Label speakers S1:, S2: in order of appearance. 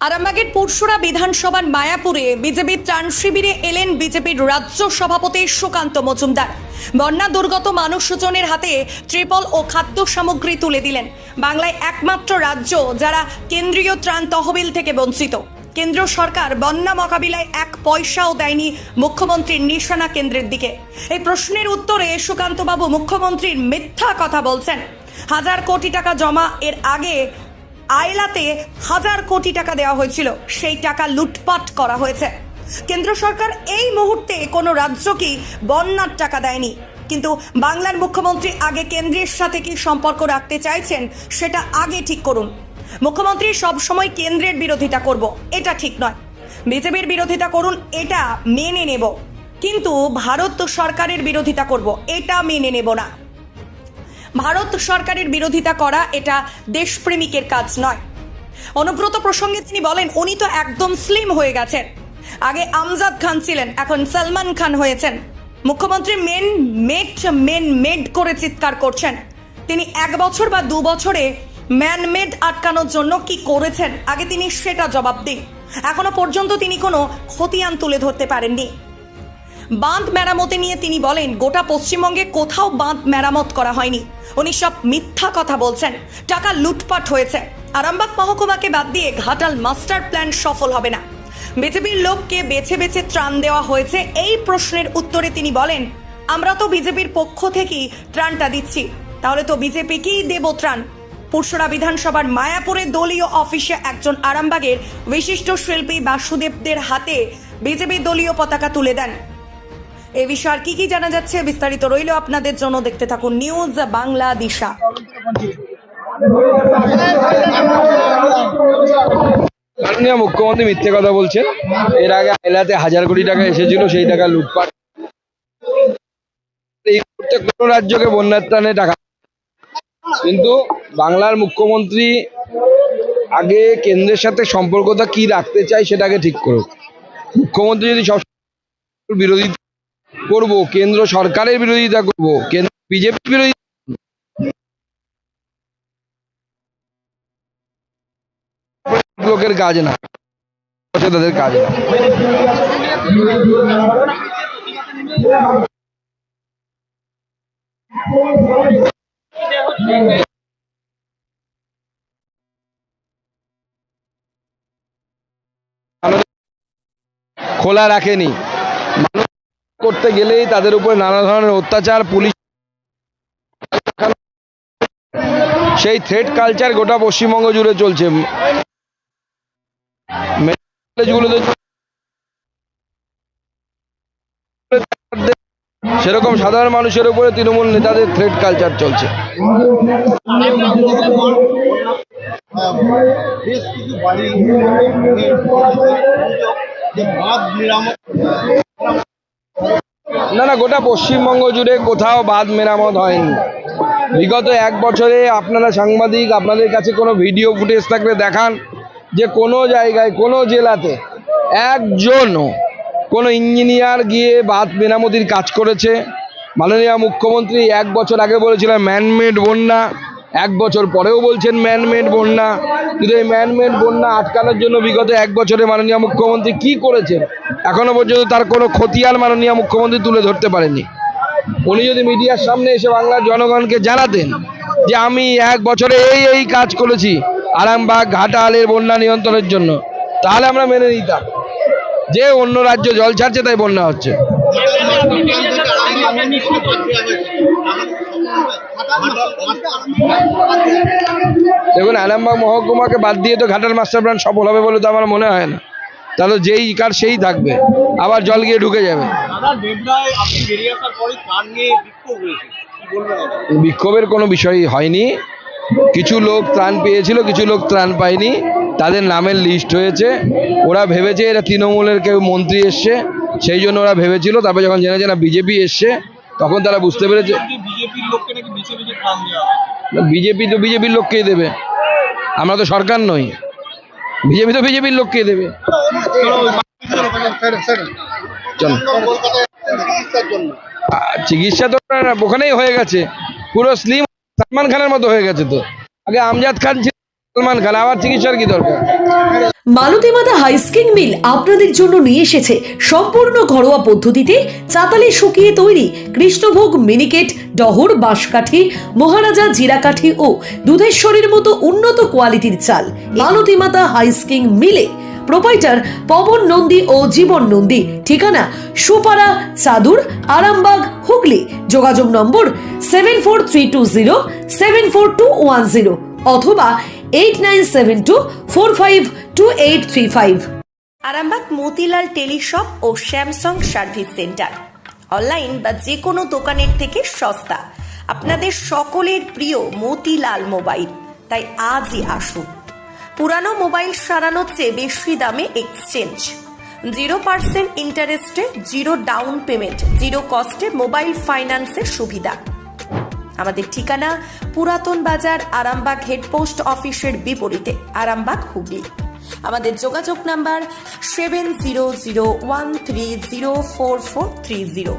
S1: আরামবাগের পুরসুরা বিধানসভার মায়াপুরে বিজেপির ত্রাণ শিবিরে এলেন বিজেপির রাজ্য সভাপতি সুকান্ত মজুমদার। বন্যা দুর্গত মানুষজনের হাতে ত্রিপল ও খাদ্য সামগ্রী তুলে দিলেন। বাংলায় একমাত্র রাজ্য যারা কেন্দ্রীয় ত্রাণ তহবিল থেকে বঞ্চিত। কেন্দ্র সরকার বন্যা মোকাবিলায় এক পয়সাও দেয়নি মুখ্যমন্ত্রীর নিশানা কেন্দ্রের দিকে। এই প্রশ্নের উত্তরে সুকান্তবাবু মুখ্যমন্ত্রীর মিথ্যা কথা বলছেন। 1000 কোটি টাকা জমা, এর আগে আইলাতে 1000 কোটি টাকা দেওয়া হয়েছিল, সেই টাকা লুটপাট করা হয়েছে। কেন্দ্র সরকার এই মুহূর্তে কোনো রাজ্যকে বন্যার টাকা দেয়নি, কিন্তু বাংলার মুখ্যমন্ত্রী আগে কেন্দ্রের সাথে কি সম্পর্ক রাখতে চাইছেন সেটা আগে ঠিক করুন। মুখ্যমন্ত্রী সবসময় কেন্দ্রের বিরোধিতা করব, এটা ঠিক নয়। বিজেপির বিরোধিতা করুন, এটা মেনে নেব, কিন্তু ভারত সরকারের বিরোধিতা করব, এটা মেনে নেব না। ভারত সরকারের বিরোধিতা করা এটা দেশপ্রেমিকের কাজ নয়। অনুব্রত প্রসঙ্গে তিনি বলেন, উনি তো একদম স্লিম হয়ে গেছেন। আগে আমজাদ খান ছিলেন, এখন সলমান খান হয়েছেন। মুখ্যমন্ত্রী মেন মেড করে চিৎকার করছেন। তিনি 1 বছর বা 2 বছরে ম্যানমেড আটকানোর জন্য কি করেছেন আগে তিনি সেটা জবাব দিন। এখনো পর্যন্ত তিনি কোনো খতিয়ান তুলে ধরতে পারেননি। বাঁধ মেরামতি নিয়ে তিনি বলেন, গোটা পশ্চিমবঙ্গে কোথাও বাঁধ মেরামত করা হয়নি। উনি সব মিথ্যা কথা বলছেন। টাকা লুটপাট হয়েছে। আরামবাগ মহকুমাকে বাদ দিয়ে ঘাটাল মাস্টার প্ল্যান সফল হবে না। বিজেপির লোককে বেছে বেছে ত্রাণ দেওয়া হয়েছে, এই প্রশ্নের উত্তরে তিনি বলেন, আমরা তো বিজেপির পক্ষ থেকেই ত্রাণটা দিচ্ছি, তাহলে তো বিজেপিকেই দেব ত্রাণ। পুরসুরা বিধানসভার মায়াপুরে দলীয় অফিসে একজন আরামবাগের বিশিষ্ট শিল্পী বাসুদেবদের হাতে বিজেপি দলীয় পতাকা তুলে দেন। এই বিষয়ে কি কি জানা যাচ্ছে বিস্তারিত রইল আপনাদের জন্য, দেখতে থাকুন নিউজ বাংলা দিশা।
S2: মাননীয় মুখ্যমন্ত্রী মিথ্যে কথা বলছেন। এর আগে আইলাতে 1000 কোটি টাকা এসেছিল, সেই টাকা লুটপাট। এই মুহূর্তে কোন রাজ্যকে বন্যার ত্রাণে টাকা, কিন্তু বাংলার মুখ্যমন্ত্রী আগে কেন্দ্রের সাথে সম্পর্কটা কি রাখতে চায় সেটাকে ঠিক করুক। মুখ্যমন্ত্রী যদি সব বিরোধিতা করব, কেন্দ্র সরকারের বিরোধিতা করব, কেন্দ্র বিজেপি বিরোধী লোকের কাজ না, তাদের কাজ না। খোলা রাখেনি, মানুষ করতে গেলেই তাদের উপর নানা ধরনের অত্যাচার, পুলিশ, সেই থ্রেট কালচার গোটা পশ্চিমবঙ্গ জুড়ে চলছে। সেরকম সাধারণ মানুষের উপরে তৃণমূল নেতাদের থ্রেট কালচার চলছে। না, গোটা পশ্চিমবঙ্গ জুড়ে কোথাও বাঁধ মেরামত হয়নি। বিগত 1 বছরে আপনারা সাংবাদিক, আপনাদের কাছে কোনো ভিডিও ফুটেজ থাকলে দেখান যে কোনো জায়গায়, কোনো জেলাতে একজনও কোনো ইঞ্জিনিয়ার গিয়ে বাঁধ মেরামতির কাজ করেছে। মাননীয় মুখ্যমন্ত্রী 1 বছর আগে বলেছিলেন ম্যানমেড বন্যা, 1 বছর পরেও বলছেন ম্যানমেড বন্যা, কিন্তু এই ম্যানমেড বন্যা আটকানোর জন্য বিগত 1 বছরে মাননীয় মুখ্যমন্ত্রী কি করেছেন এখনো পর্যন্ত তার কোনো খতিয়ান মাননীয় মুখ্যমন্ত্রী তুলে ধরতে পারেনি। উনি যদি মিডিয়ার সামনে এসে বাংলার জনগণকে জানাতেন যে আমি 1 বছরে এই কাজ করেছি আরামবাগ ঘাটালের বন্যা নিয়ন্ত্রণের জন্য, তাহলে আমরা মেনে নিতাম যে অন্য রাজ্য জল ছাড়ছে তাই বন্যা হচ্ছে। দেখুন, আরামবাগ মহকুমাকে বাদ দিয়ে তো ঘাটাল মাস্টার প্ল্যান সফল হবে বলে তো আমার মনে হয় না। তাহলে যেই কার সেই থাকবে, আবার জল গিয়ে ঢুকে যাবে। বিক্ষোভের কোনো বিষয় হয়নি। কিছু লোক ত্রাণ পেয়েছিল, কিছু লোক ত্রাণ পায়নি, তাদের নামের লিস্ট হয়েছে। ওরা ভেবেছে এরা তৃণমূলের কেউ মন্ত্রী এসছে, সেই জন্য ওরা ভেবেছিল। তারপর যখন জেনেছে না বিজেপি এসছে, তখন তারা বুঝতে পেরেছে বিজেপি তো বিজেপির লোককেই দেবে। আমরা তো সরকার নই, বিজেপি তো বিজেপির লোককেই দেবে। চিকিৎসা তো ওখানেই হয়ে গেছে, পুরো স্লিম সলমান খানের মতো হয়ে গেছে। তো আগে আমজাদ খান ছিল, সলমান খান, আবার চিকিৎসার কি দরকার?
S3: মালতী মাতা হাইস্কিং মিল আপনাদের জন্য নিয়ে এসেছে সম্পূর্ণ ঘরোয়া পদ্ধতিতে চাতালে শুকিয়ে তৈরি কৃষ্ণভোগ মিনিকেট, ডহর, বাঁশকাঠি, মহারাজা জিরাকাঠি ও দুধেশ্বরীর মতো উন্নত কোয়ালিটির চাল। মালতী মাতা হাইস্কিং মিলে প্রোপাইটার পবন নন্দী ও জীবন নন্দী। ঠিকানা সুপারা, চাদুর, আরামবাগ, হুগলি। যোগাযোগ নম্বর 7432074210 অথবা 8972452835।
S1: আরামবাগ মতিলাল টেলিশপ ও স্যামসাং সার্ভিস সেন্টার, অনলাইন বা যে কোনো দোকানের থেকে সস্তা। আপনাদের সকলের প্রিয় মতিলাল মোবাইল, তাই আজই আসুন। পুরানো মোবাইল সারানোর চেয়ে বেশি দামে এক্সচেঞ্জ, 0% ইন্টারেস্টে, 0 ডাউন পেমেন্ট, 0 কস্টে মোবাইল ফাইন্যান্সের সুবিধা। আমাদের ঠিকানা পুরাতন বাজার, আরামবাগ হেডপোস্ট অফিসের বিপরীতে, আরামবাগ, হুগলি। আমাদের যোগাযোগ নাম্বার 7001304430।